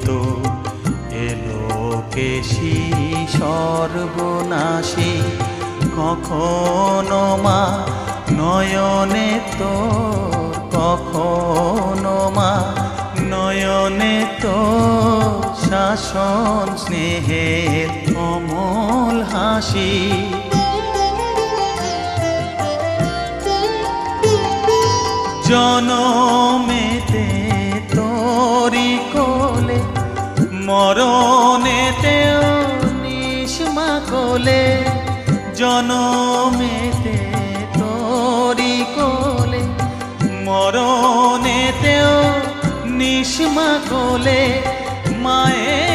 তো এলো কেশি সর্বনাশী, কখনো মা নয়নে তোর, কখনো মা নয়নে তোর শাসন স্নেহের অমল হাসি। জনমেতে তোরি কোলে, মরণেতেও নিষ্মা কোলে। জনমেতে তোরি কোলে, মরণেতেও নিষ্মা কোলে। মায়ের